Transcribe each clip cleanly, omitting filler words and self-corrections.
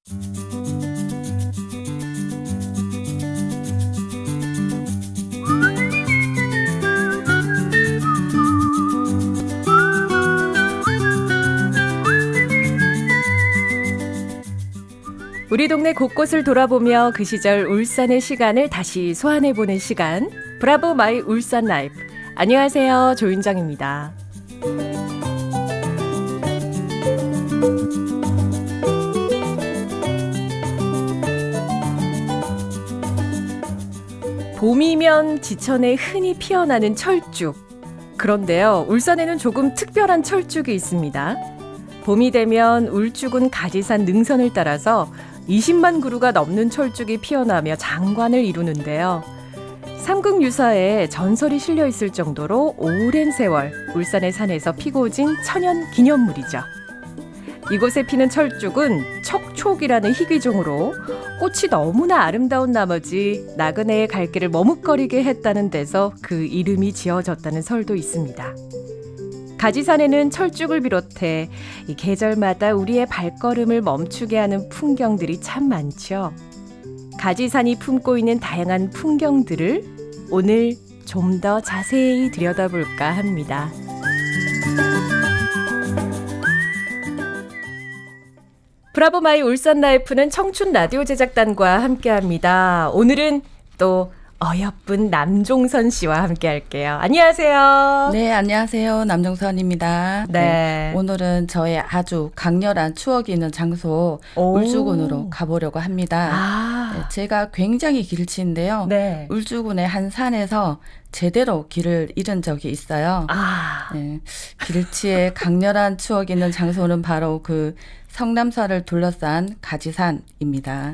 우리 동네 곳곳을 돌아보며 그 시절 울산의 시간을 다시 소환해보는 시간, 브라보 마이 울산 라이프. 안녕하세요, 조윤정입니다. 봄이면 지천에 흔히 피어나는 철쭉. 그런데요, 울산에는 조금 특별한 철쭉이 있습니다. 봄이 되면 울쭉은 가지산 능선을 따라서 20만 그루가 넘는 철쭉이 피어나며 장관을 이루는데요. 삼국유사에 전설이 실려 있을 정도로 오랜 세월 울산의 산에서 피고 진 천연 기념물이죠. 이곳에 피는 철쭉은 척촉이라는 희귀종으로 꽃이 너무나 아름다운 나머지 나그네의 갈 길을 머뭇거리게 했다는 데서 그 이름이 지어졌다는 설도 있습니다. 가지산에는 철쭉을 비롯해 이 계절마다 우리의 발걸음을 멈추게 하는 풍경들이 참 많죠. 가지산이 품고 있는 다양한 풍경들을 오늘 좀 더 자세히 들여다볼까 합니다. 브라보 마이 울산 라이프는 청춘 라디오 제작단과 함께합니다. 오늘은 또 어여쁜 남종선 씨와 함께 할게요. 안녕하세요. 네, 안녕하세요. 남종선입니다. 네. 오늘은 저의 아주 강렬한 추억이 있는 장소 울주군으로 가보려고 합니다. 네, 제가 굉장히 길치인데요. 네. 울주군의 한 산에서 제대로 길을 잃은 적이 있어요. 네, 길치의 강렬한 추억이 있는 장소는 바로 그 성남사를 둘러싼 가지산입니다.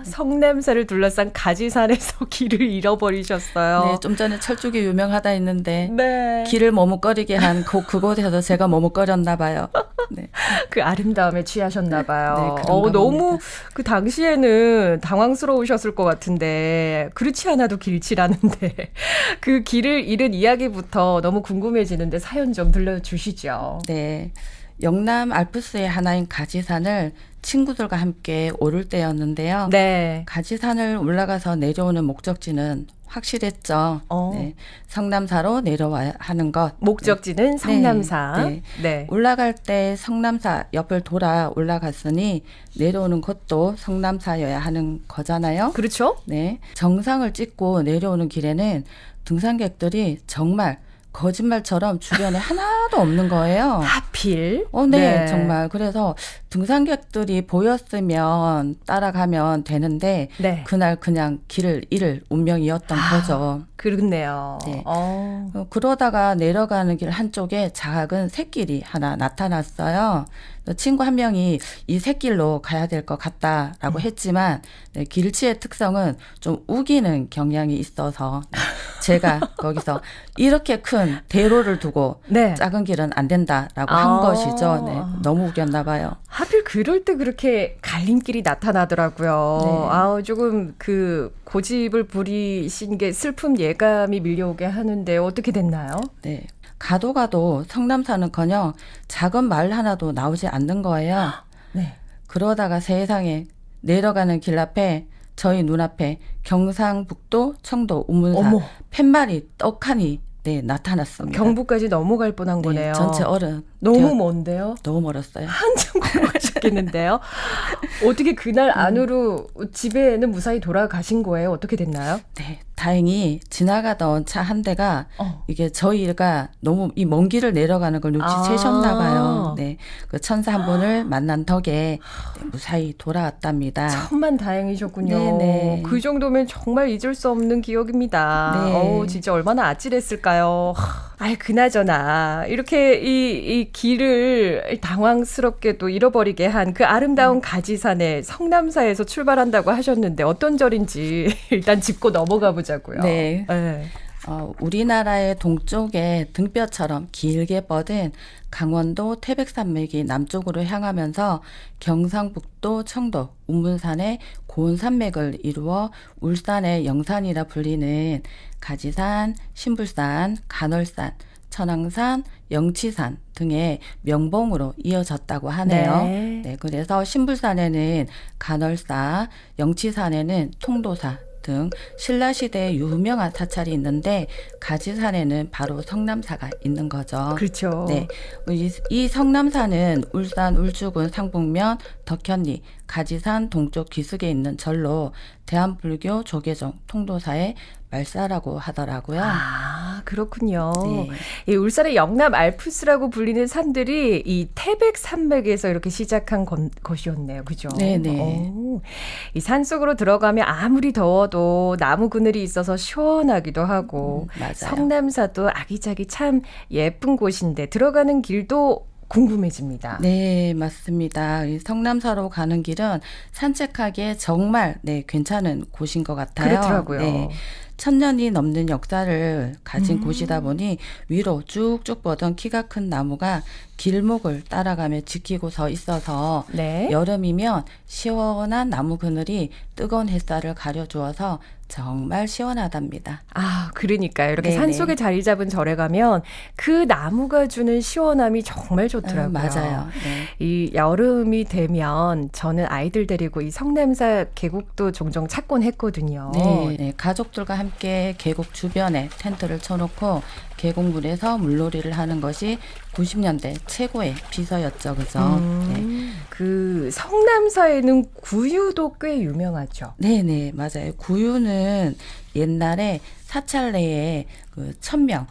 성냄새를 둘러싼 가지산에서 길을 잃어버리셨어요. 네, 좀 전에 철쭉이 유명하다 했는데 네. 길을 머뭇거리게 한 그곳에서 제가 머뭇거렸나 봐요. 네. 그 아름다움에 취하셨나 봐요. 네, 그런가 너무 봅니다. 그 당시에는 당황스러우셨을 것 같은데 그렇지 않아도 길치라는데 그 길을 잃은 이야기부터 너무 궁금해지는데 사연 좀 들려주시죠. 네. 영남 알프스의 하나인 가지산을 친구들과 함께 오를 때였는데요. 네. 가지산을 올라가서 내려오는 목적지는 확실했죠. 네. 성남사로 내려와야 하는 것. 목적지는 성남사. 네. 네. 올라갈 때 성남사 옆을 돌아 올라갔으니 내려오는 곳도 성남사여야 하는 거잖아요. 그렇죠? 네. 정상을 찍고 내려오는 길에는 등산객들이 정말 거짓말처럼 주변에 하나도 없는 거예요. 하필. 네, 정말. 그래서 등산객들이 보였으면 따라가면 되는데 네. 그날 그냥 길을 잃을 운명이었던 거죠. 그렇네요. 네. 그러다가 내려가는 길 한쪽에 작은 샛길이 하나 나타났어요. 친구 한 명이 이 샛길로 가야 될 것 같다라고 했지만 네, 길치의 특성은 좀 우기는 경향이 있어서 제가 거기서 이렇게 큰 대로를 두고 네. 작은 길은 안 된다라고 한 것이죠. 네, 너무 우겼나 봐요. 하필 그럴 때 그렇게 갈림길이 나타나더라고요. 네. 조금 그 고집을 부리신 게 슬픔 예감이 밀려오게 하는데 어떻게 됐나요? 네. 가도 성남사는커녕 작은 마을 하나도 나오지 않는 거예요. 네. 그러다가 세상에 내려가는 길 앞에 저희 눈앞에 경상북도 청도 우문사 어머. 팻말이 떡하니 네, 나타났습니다. 경부까지 넘어갈 뻔한 네, 거네요. 전체 어른. 너무 먼데요? 너무 멀었어요. 한참 걸어가셨겠는데요. 어떻게 그날 안으로 집에는 무사히 돌아가신 거예요? 어떻게 됐나요? 네, 다행히 지나가던 차 한 대가 이게 저희가 너무 이 먼 길을 내려가는 걸 눈치채셨나 봐요. 네, 그 천사 한 분을 만난 덕에 네, 무사히 돌아왔답니다. 천만 다행이셨군요. 네네. 그 정도면 정말 잊을 수 없는 기억입니다. 네. 진짜 얼마나 아찔했을까요? 그나저나 이렇게 이 길을 당황스럽게도 잃어버리게 한 그 아름다운 가지산의 성남사에서 출발한다고 하셨는데 어떤 절인지 일단 짚고 넘어가 보자고요. 네. 네. 우리나라의 동쪽에 등뼈처럼 길게 뻗은 강원도 태백산맥이 남쪽으로 향하면서 경상북도 청도 운문산의 고운산맥을 이루어 울산의 영산이라 불리는 가지산, 신불산, 간월산, 천왕산, 영치산 등의 명봉으로 이어졌다고 하네요. 네. 네, 그래서 신불산에는 간월사, 영치산에는 통도사 등 신라시대의 유명한 사찰이 있는데 가지산에는 바로 성남사가 있는 거죠. 그렇죠. 네, 이 성남사는 울산 울주군 상북면 덕현리 가지산 동쪽 기슭에 있는 절로 대한불교 조계종 통도사의 말사라고 하더라고요. 아, 그렇군요. 네. 이 울산의 영남 알프스라고 불리는 산들이 이 태백 산맥에서 이렇게 시작한 것이었네요. 그죠? 네네. 오, 이 산속으로 들어가면 아무리 더워도 나무 그늘이 있어서 시원하기도 하고 맞아요. 성남사도 아기자기 참 예쁜 곳인데 들어가는 길도 궁금해집니다. 네, 맞습니다. 이 성남사로 가는 길은 산책하기에 정말 괜찮은 곳인 것 같아요. 그렇더라고요. 네. 1000년이 넘는 역사를 가진 곳이다 보니 위로 쭉쭉 뻗은 키가 큰 나무가 길목을 따라가며 지키고 서 있어서 네. 여름이면 시원한 나무 그늘이 뜨거운 햇살을 가려주어서 정말 시원하답니다. 아, 그러니까요. 이렇게 네네. 산속에 자리 잡은 절에 가면 그 나무가 주는 시원함이 정말 좋더라고요. 맞아요. 네. 이 여름이 되면 저는 아이들 데리고 이 성남사 계곡도 종종 찾곤 했거든요. 네, 가족들과 함께 계곡 주변에 텐트를 쳐놓고 계곡물에서 물놀이를 하는 것이 90년대 최고의 비서였죠, 그죠? 그 성남사에는 구유도 꽤 유명하죠. 네, 맞아요. 구유는 옛날에 사찰 내에 그 1000명,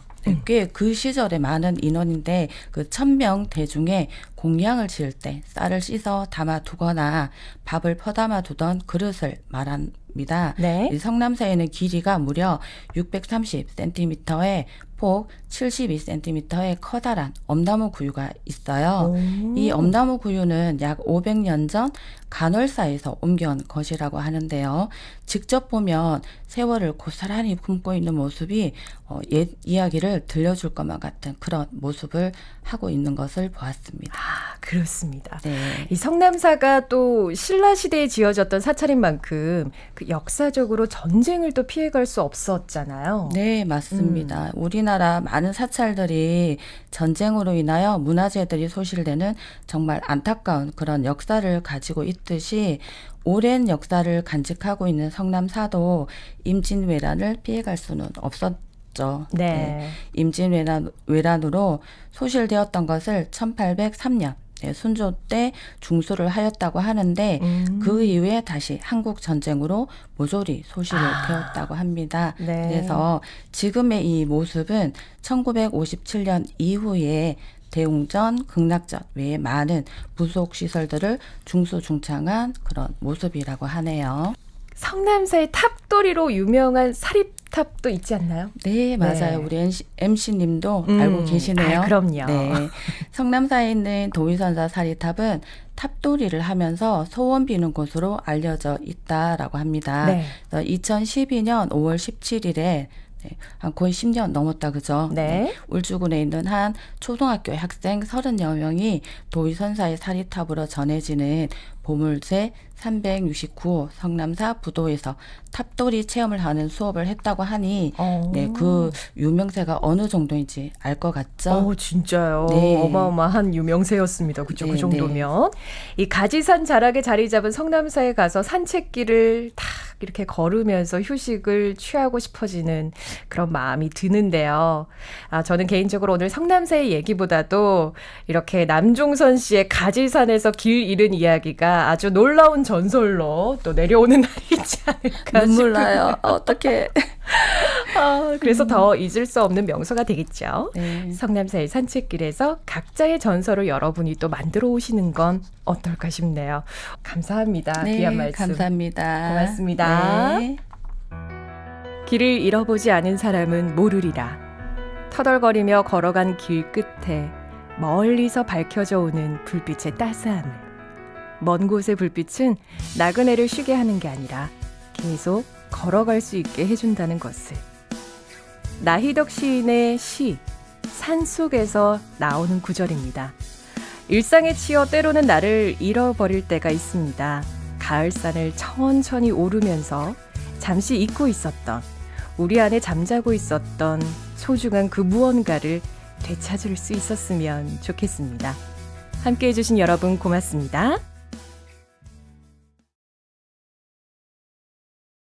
꽤 그 시절에 많은 인원인데 그 1000명 대중에 공양을 지을 때 쌀을 씻어 담아두거나 밥을 퍼담아 두던 그릇을 말합니다. 네. 이 성남사에는 길이가 무려 630cm에 폭 72cm의 커다란 엄나무 구유가 있어요. 이 엄나무 구유는 약 500년 전 간월사에서 옮겨온 것이라고 하는데요. 직접 보면 세월을 고스란히 품고 있는 모습이 옛 이야기를 들려줄 것만 같은 그런 모습을 하고 있는 것을 보았습니다. 아, 그렇습니다. 네. 이 성남사가 또 신라시대에 지어졌던 사찰인 만큼 그 역사적으로 전쟁을 또 피해갈 수 없었잖아요. 네, 맞습니다. 우리나라 많은 사찰들이 전쟁으로 인하여 문화재들이 소실되는 정말 안타까운 그런 역사를 가지고 있듯이 오랜 역사를 간직하고 있는 성남사도 임진왜란을 피해갈 수는 없었죠. 네. 임진왜란으로 소실되었던 것을 1803년 순조 때 중수를 하였다고 하는데 그 이후에 다시 한국 전쟁으로 모조리 소실을 되었다고 합니다. 네. 그래서 지금의 이 모습은 1957년 이후에 대웅전, 극락전 외에 많은 부속 시설들을 중수중창한 그런 모습이라고 하네요. 성남사의 탑도리로 유명한 사립탑도 있지 않나요? 네, 맞아요. 네. 우리 MC님도 알고 계시네요. 아, 그럼요. 네. 성남사에 있는 도의선사 사리탑은 탑도리를 하면서 소원 비는 곳으로 알려져 있다라고 합니다. 네. 2012년 5월 17일에 한 거의 10년 넘었다, 그죠? 네. 울주군에 있는 한 초등학교 학생 30여 명이 도의선사의 사리탑으로 전해지는 보물제 369호 성남사 부도에서 탑돌이 체험을 하는 수업을 했다고 하니 그 유명세가 어느 정도인지 알 것 같죠? 진짜요. 네. 어마어마한 유명세였습니다. 그죠? 그 네, 정도면. 이 가지산 자락에 자리 잡은 성남사에 가서 산책길을 탁 이렇게 걸으면서 휴식을 취하고 싶어지는 그런 마음이 드는데요. 저는 개인적으로 오늘 성남사의 얘기보다도 이렇게 남종선 씨의 가지산에서 길 잃은 이야기가 아주 놀라운 전설로 또 내려오는 날이 있지 않을까 눈물 싶어요. 나요. 어떡해. 그래서 더 잊을 수 없는 명소가 되겠죠. 네. 성남사의 산책길에서 각자의 전설을 여러분이 또 만들어 오시는 건 어떨까 싶네요. 감사합니다. 네, 귀한 말씀. 감사합니다. 고맙습니다. 네. 길을 잃어보지 않은 사람은 모르리라. 터덜거리며 걸어간 길 끝에 멀리서 밝혀져 오는 불빛의 따스함을. 먼 곳의 불빛은 나그네를 쉬게 하는 게 아니라 계속 걸어갈 수 있게 해준다는 것을. 나희덕 시인의 시 산속에서 나오는 구절입니다. 일상에 치여 때로는 나를 잃어버릴 때가 있습니다. 가을산을 천천히 오르면서 잠시 잊고 있었던, 우리 안에 잠자고 있었던 소중한 그 무언가를 되찾을 수 있었으면 좋겠습니다. 함께 해주신 여러분 고맙습니다.